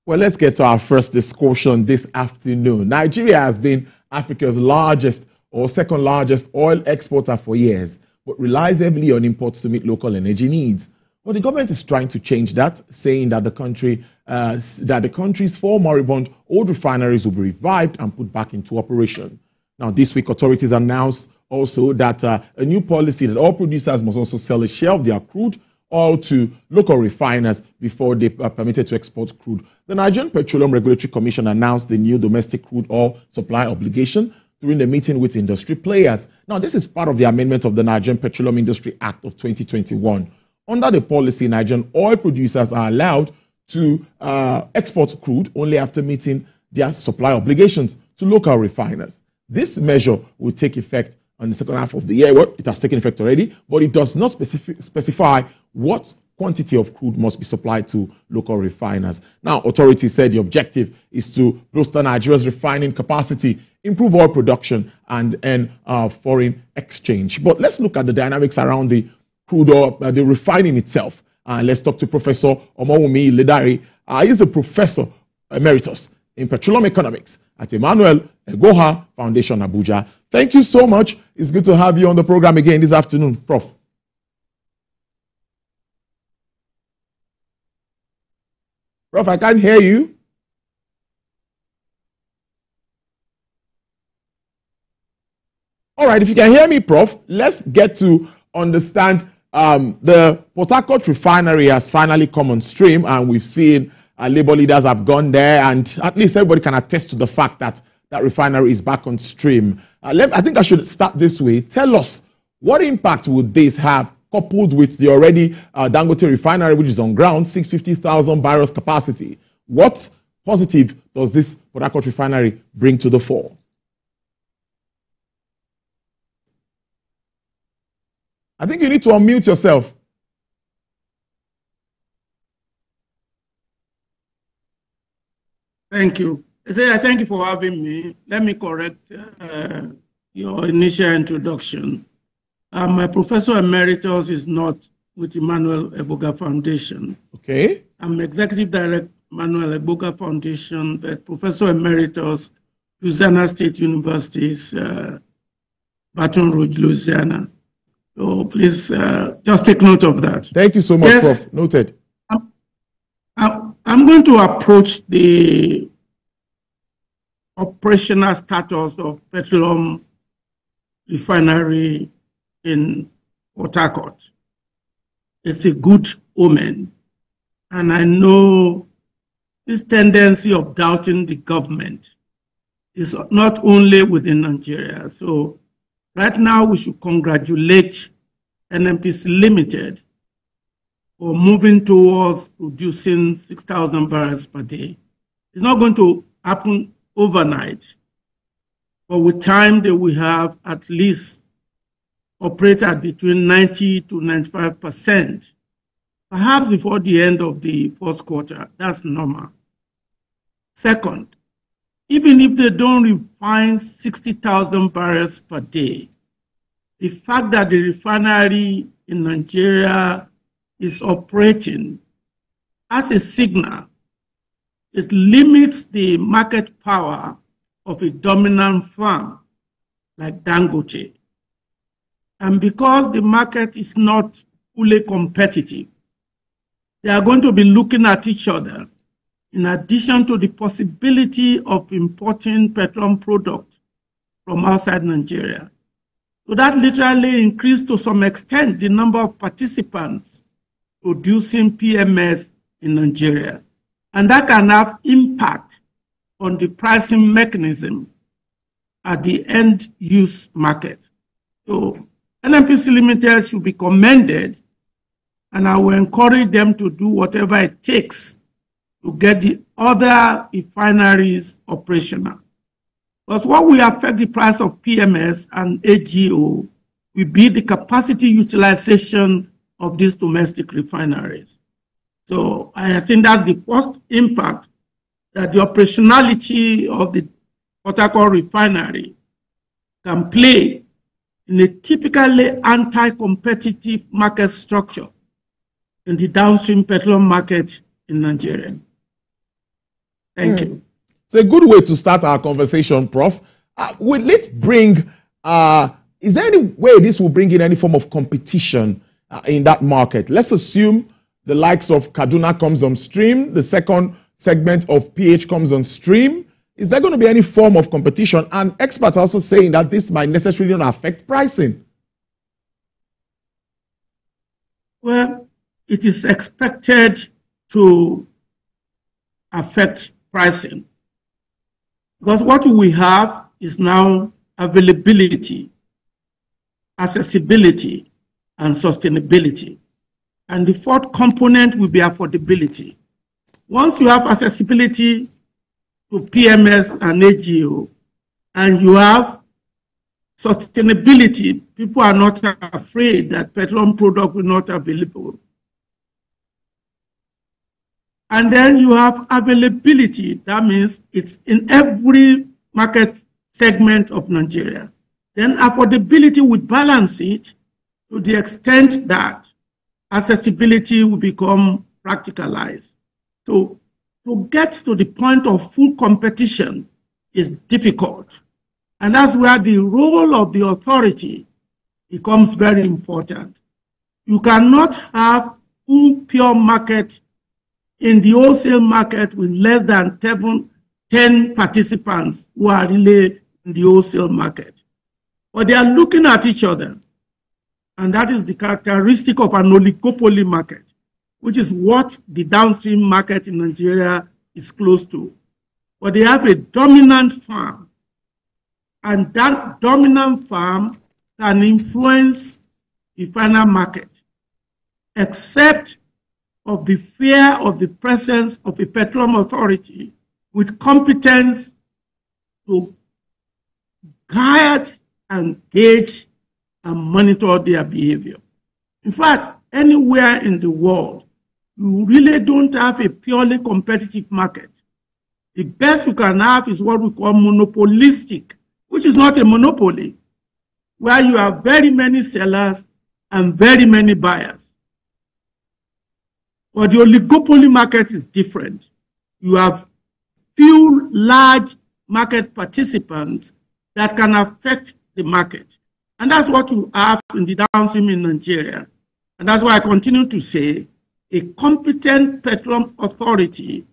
Well, let's get to our first discussion this afternoon. Nigeria has been Africa's largest or second largest oil exporter for years, but relies heavily on imports to meet local energy needs. Well, the government is trying to change that, saying that the country's 4 moribund old refineries will be revived and put back into operation. Now, this week, authorities announced also that a new policy that all producers must also sell a share of their crude oil to local refiners before they are permitted to export crude. The Nigerian Petroleum Regulatory Commission announced the new domestic crude oil supply obligation during the meeting with industry players. Now, this is part of the amendment of the Nigerian Petroleum Industry Act of 2021. Under the policy, Nigerian oil producers are allowed to export crude only after meeting their supply obligations to local refiners. This measure will take effect on the second half of the year. Well, it has taken effect already, but it does not specify what quantity of crude must be supplied to local refiners. Now, authorities said the objective is to bolster Nigeria's refining capacity, improve oil production, and foreign exchange. But let's look at the dynamics around the crude oil, the refining itself. Let's talk to Professor Omowumi Iledare. He's a professor emeritus in petroleum economics at Emmanuel Egoha Foundation, Abuja. Thank you so much. It's good to have you on the program again this afternoon, Prof. Prof, I can't hear you. All right, if you can hear me, Prof, let's get to understand the Port Harcourt refinery has finally come on stream, and we've seen labor leaders have gone there, and at least everybody can attest to the fact that that refinery is back on stream. I think I should start this way. Tell us, what impact would this have, coupled with the already Dangote refinery, which is on ground, 650,000 barrels capacity? What positive does this Port Harcourt refinery bring to the fore? I think you need to unmute yourself. Thank you. I thank you for having me. Let me correct your initial introduction. My Professor Emeritus is not with Emmanuel Egoha Foundation. Okay. I'm Executive Director, Emmanuel Egoha Foundation, but Professor Emeritus, Louisiana State University's Baton Rouge, Louisiana. So please just take note of that. Thank you so much, yes, Prof. Noted. I'm going to approach the operational status of petroleum refinery in Port Harcourt. It's a good omen. And I know this tendency of doubting the government is not only within Nigeria. So right now we should congratulate NNPC Limited for moving towards producing 6,000 barrels per day. It's not going to happen overnight, but with time they will have at least operate at between 90 to 95%, perhaps before the end of the first quarter. That's normal. Second, even if they don't refine 60,000 barrels per day, the fact that the refinery in Nigeria is operating as a signal, it limits the market power of a dominant firm like Dangote. And because the market is not fully competitive, they are going to be looking at each other in addition to the possibility of importing petroleum products from outside Nigeria. So that literally increased to some extent the number of participants producing PMS in Nigeria. And that can have impact on the pricing mechanism at the end use market. So NNPC Limited should be commended, and I will encourage them to do whatever it takes to get the other refineries operational. Because what will affect the price of PMS and AGO will be the capacity utilization of these domestic refineries. So I think that's the first impact, that the operationality of the Port Harcourt refinery can play in a typically anti-competitive market structure in the downstream petroleum market in Nigeria. Thank you. It's a good way to start our conversation, Prof. Will it bring, is there any way this will bring in any form of competition in that market? Let's assume the likes of Kaduna comes on stream, the second segment of PH comes on stream. Is there going to be any form of competition? And experts are also saying that this might necessarily not affect pricing. Well, it is expected to affect pricing because what we have is now availability, accessibility, and sustainability. And the fourth component will be affordability. Once you have accessibility to PMS and AGO, and you have sustainability, people are not afraid that petroleum product will not available. And then you have availability. That means it's in every market segment of Nigeria. Then affordability will balance it to the extent that accessibility will become practicalized. So to get to the point of full competition is difficult. And that's where the role of the authority becomes very important. You cannot have full pure market in the wholesale market with less than 10 participants who are really in the wholesale market. But they are looking at each other. And that is the characteristic of an oligopoly market, which is what the downstream market in Nigeria is close to. But they have a dominant farm. And that dominant farm can influence the final market, except of the fear of the presence of a petroleum authority with competence to guide and gauge and monitor their behavior. In fact, anywhere in the world, you really don't have a purely competitive market. The best you can have is what we call monopolistic, which is not a monopoly, where you have very many sellers and very many buyers. But the oligopoly market is different. You have few large market participants that can affect the market. And that's what you have in the downstream in Nigeria. And that's why I continue to say a competent petroleum authority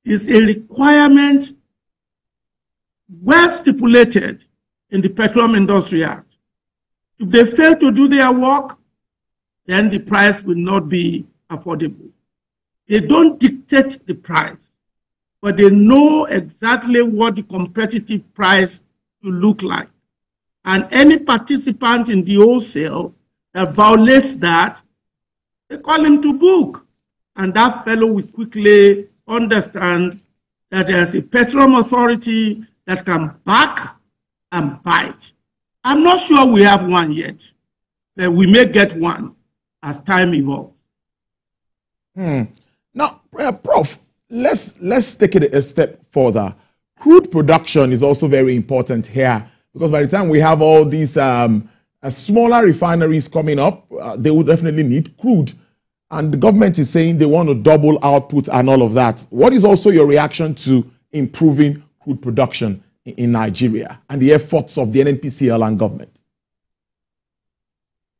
is a requirement well stipulated in the Petroleum Industry Act. If they fail to do their work, then the price will not be affordable. They don't dictate the price, but they know exactly what the competitive price will look like. And any participant in the wholesale that violates that, they call him to book. And that fellow will quickly understand that there's a petroleum authority that can back and bite. I'm not sure we have one yet, but we may get one as time evolves. Now, Prof, let's take it a step further. Crude production is also very important here because by the time we have all these smaller refineries coming up, they will definitely need crude. And the government is saying they want to double output and all of that. What is also your reaction to improving crude production in Nigeria and the efforts of the NNPCL and government?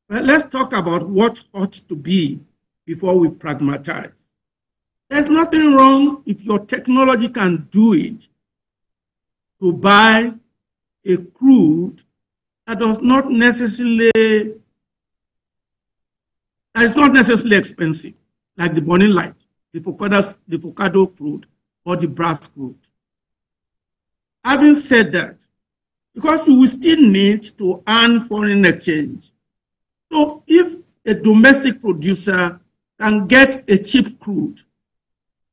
Well, let's talk about what ought to be before we pragmatize. There's nothing wrong if your technology can do it to buy a crude that is not necessarily expensive, like the Burning Light, the Focado crude, or the brass crude. Having said that, because you will still need to earn foreign exchange. So if a domestic producer can get a cheap crude,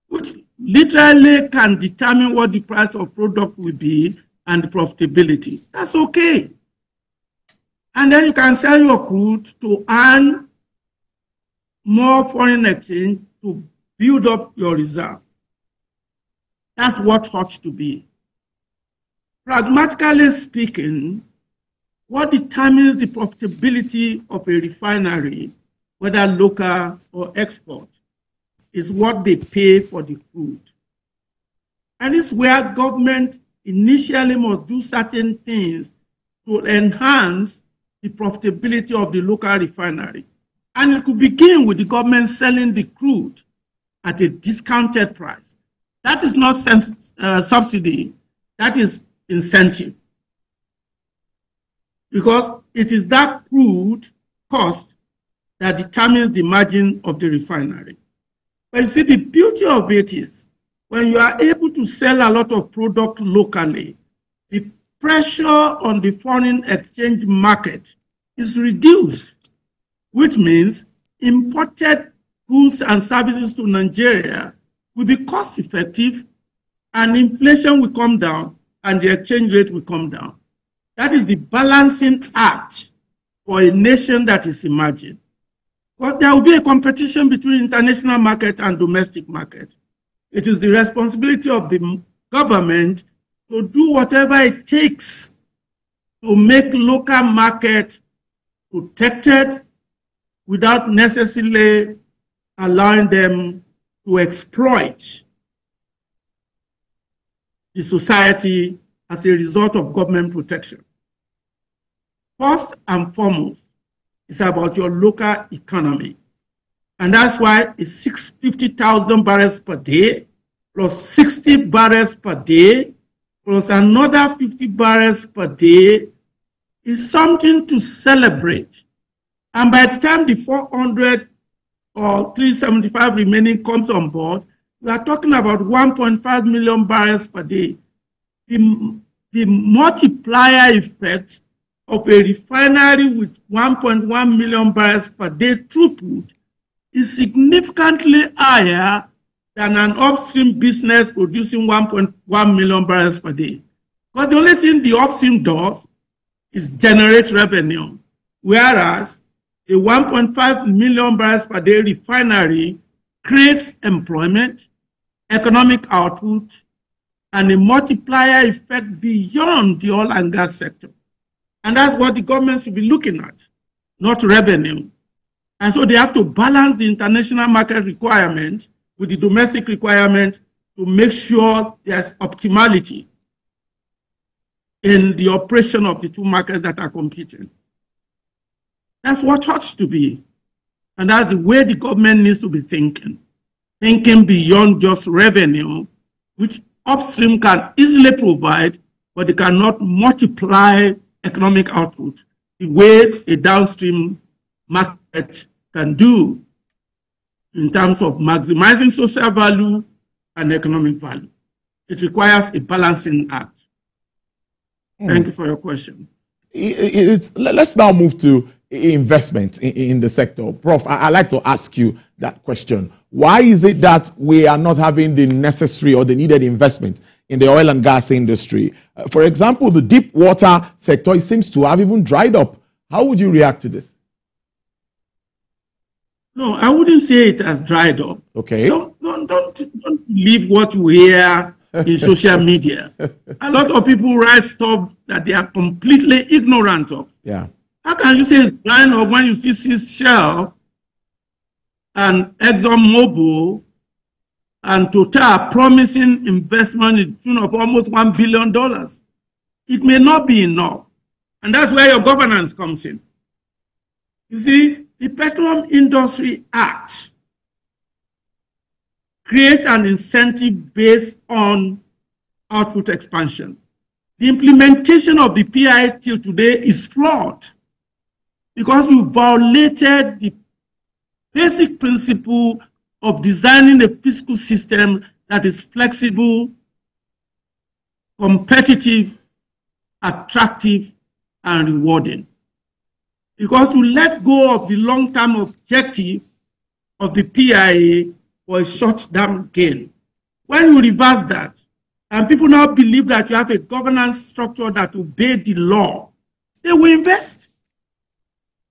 which literally can determine what the price of product will be and the profitability, that's okay. And then you can sell your crude to earn more foreign exchange to build up your reserve. That's what ought to be. Pragmatically speaking, what determines the profitability of a refinery, whether local or export, is what they pay for the crude. And it's where government initially must do certain things to enhance the profitability of the local refinery. And it could begin with the government selling the crude at a discounted price. That is not subsidy, that is incentive. Because it is that crude cost that determines the margin of the refinery. But you see, the beauty of it is when you are able to sell a lot of product locally, the pressure on the foreign exchange market is reduced, which means imported goods and services to Nigeria will be cost effective and inflation will come down and the exchange rate will come down. That is the balancing act for a nation that is emerging. But there will be a competition between international market and domestic market. It is the responsibility of the government to do whatever it takes to make local market protected without necessarily allowing them to exploit the society as a result of government protection. First and foremost, it's about your local economy. And that's why it's 650,000 barrels per day, plus 60 barrels per day, plus another 50 barrels per day is something to celebrate. And by the time the 400 or 375 remaining comes on board, we are talking about 1.5 million barrels per day. The multiplier effect of a refinery with 1.1 million barrels per day throughput is significantly higher than an upstream business producing 1.1 million barrels per day. Because the only thing the upstream does is generate revenue, whereas a 1.5 million barrels per day refinery creates employment, economic output, and a multiplier effect beyond the oil and gas sector. And that's what the government should be looking at, not revenue. And so they have to balance the international market requirement with the domestic requirement to make sure there's optimality in the operation of the two markets that are competing. That's what ought to be. And that's the way the government needs to be thinking beyond just revenue, which upstream can easily provide, but they cannot multiply economic output the way a downstream market can do in terms of maximizing social value and economic value. It requires a balancing act. Thank you for your question. Let's now move to investment in the sector. Prof, I'd like to ask you that question. Why is it that we are not having the necessary or the needed investment in the oil and gas industry? For example, the deep water sector, it seems to have even dried up. How would you react to this? No, I wouldn't say it has dried up. Okay. Don't believe what you hear in social media. A lot of people write stuff that they are completely ignorant of. Yeah. How can you say it's drying up when you see Shell and ExxonMobil and Total promising investment in the tune of almost $1 billion? It may not be enough. And that's where your governance comes in. You see, the Petroleum Industry Act creates an incentive based on output expansion. The implementation of the PI till today is flawed because you violated the basic principle of designing a fiscal system that is flexible, competitive, attractive, and rewarding. Because you let go of the long-term objective of the PIA for a short-term gain. When you reverse that, and people now believe that you have a governance structure that obeys the law, they will invest.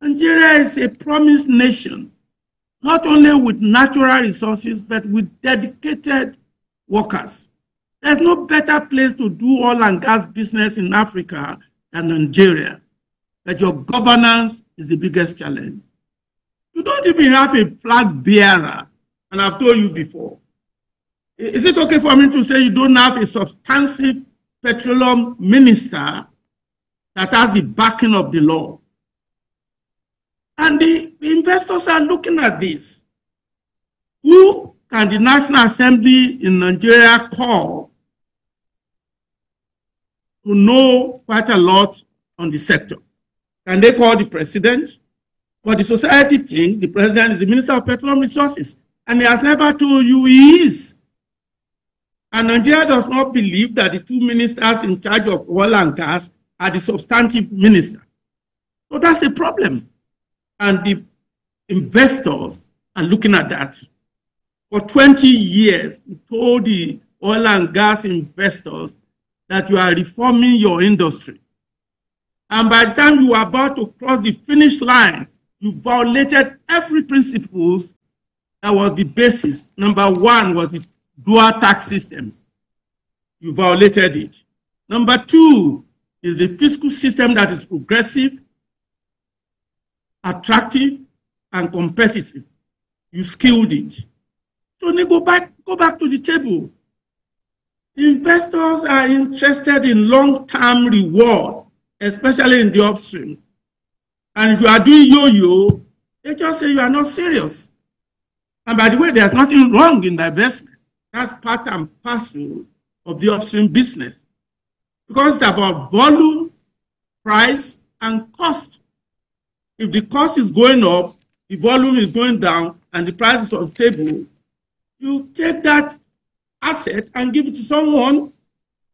Nigeria is a promised nation, not only with natural resources, but with dedicated workers. There's no better place to do oil and gas business in Africa than Nigeria. But your governance is the biggest challenge. You don't even have a flag bearer, and I've told you before. Is it okay for me to say you don't have a substantive petroleum minister that has the backing of the law? And the investors are looking at this. Who can the National Assembly in Nigeria call to know quite a lot on the sector? Can they call the president? But the society thinks the president is the Minister of Petroleum Resources, and he has never told you he is. And Nigeria does not believe that the two ministers in charge of oil and gas are the substantive ministers. So that's a problem. And the investors are looking at that. For 20 years, we told the oil and gas investors that you are reforming your industry. And by the time you were about to cross the finish line, you violated every principle that was the basis. Number one was the dual tax system. You violated it. Number two is the fiscal system that is progressive, attractive, and competitive. You skilled it. So they go back to the table. Investors are interested in long-term reward, especially in the upstream. And if you are doing yo-yo, they just say you are not serious. And by the way, there's nothing wrong in divestment. That's part and parcel of the upstream business. Because it's about volume, price, and cost. If the cost is going up, the volume is going down, and the price is unstable, you take that asset and give it to someone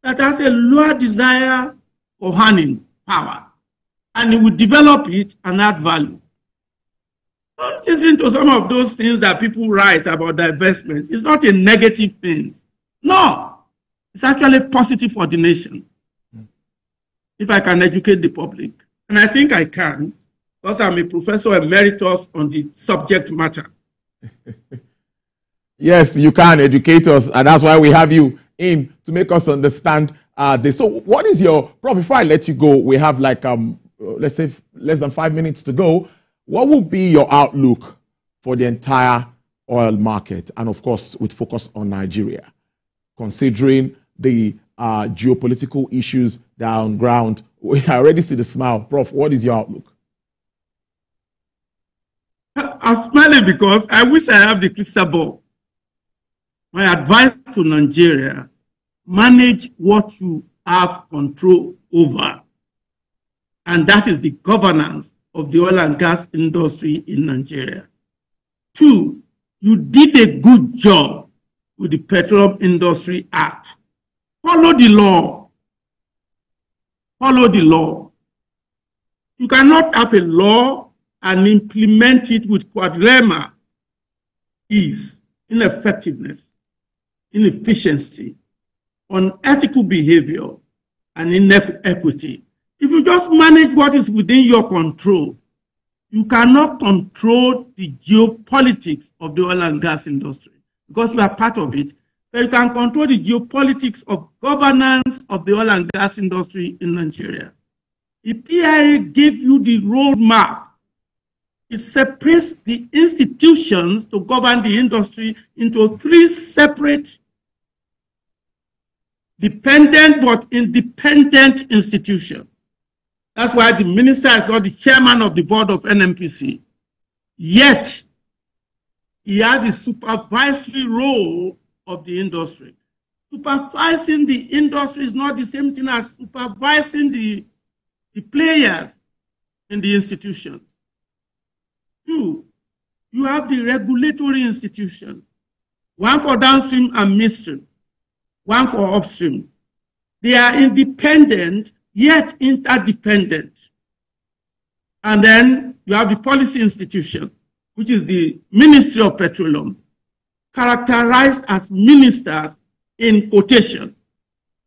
that has a lower desire for earning power. And it will develop it and add value. Don't listen to some of those things that people write about divestment. It's not a negative thing. No, it's actually positive for the nation. If I can educate the public, and I think I can, because I'm a professor emeritus on the subject matter. Yes, you can educate us, and that's why we have you in to make us understand this. So what is your, Prof, before I let you go, we have like, let's say less than 5 minutes to go. What will be your outlook for the entire oil market? And of course, with focus on Nigeria, considering the geopolitical issues down ground. We already see the smile. Prof, what is your outlook? I'm smiling because I wish I have the crystal ball. My advice to Nigeria, manage what you have control over. And that is the governance of the oil and gas industry in Nigeria. Two, you did a good job with the Petroleum Industry Act. Follow the law. Follow the law. You cannot have a law and implement it with quadrema, ease, ineffectiveness, inefficiency, unethical behavior, and inequity. If you just manage what is within your control, you cannot control the geopolitics of the oil and gas industry because you are part of it, but you can control the geopolitics of governance of the oil and gas industry in Nigeria. The PIA gave you the roadmap. It separates the institutions to govern the industry into 3 separate, dependent but independent institutions. That's why the minister is not the chairman of the board of NMPC. Yet, he has the supervisory role of the industry. Supervising the industry is not the same thing as supervising the players in the institutions. 2, you have the regulatory institutions, one for downstream and midstream, one for upstream. They are independent, yet interdependent. And then you have the policy institution, which is the Ministry of Petroleum, characterized as ministers in quotation.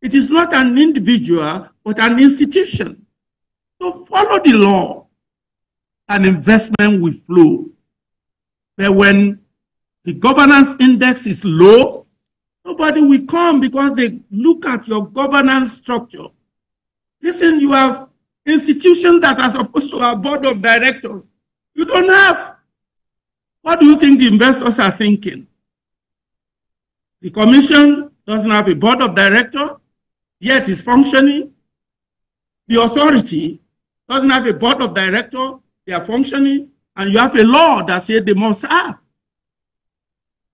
It is not an individual, but an institution. So follow the law and investment will flow. But when the governance index is low, nobody will come because they look at your governance structure. Listen, you have institutions that are supposed to have board of directors. You don't have. What do you think the investors are thinking? The commission doesn't have a board of directors, yet it's functioning. The authority doesn't have a board of directors, they are functioning, and you have a law that says they must have.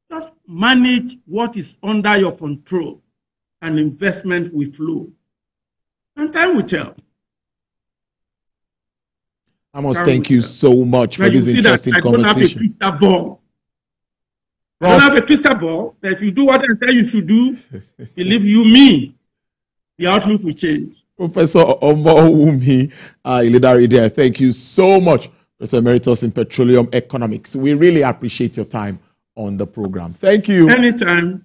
Just manage what is under your control, and investment will flow. And time will tell. I must thank you so much for this interesting conversation. I don't have a crystal ball that if you do what I say you should do, believe you me, the outlook will change. Professor Omowumi Iledare there, thank you so much, Professor Emeritus in Petroleum Economics. We really appreciate your time on the program. Thank you. Anytime.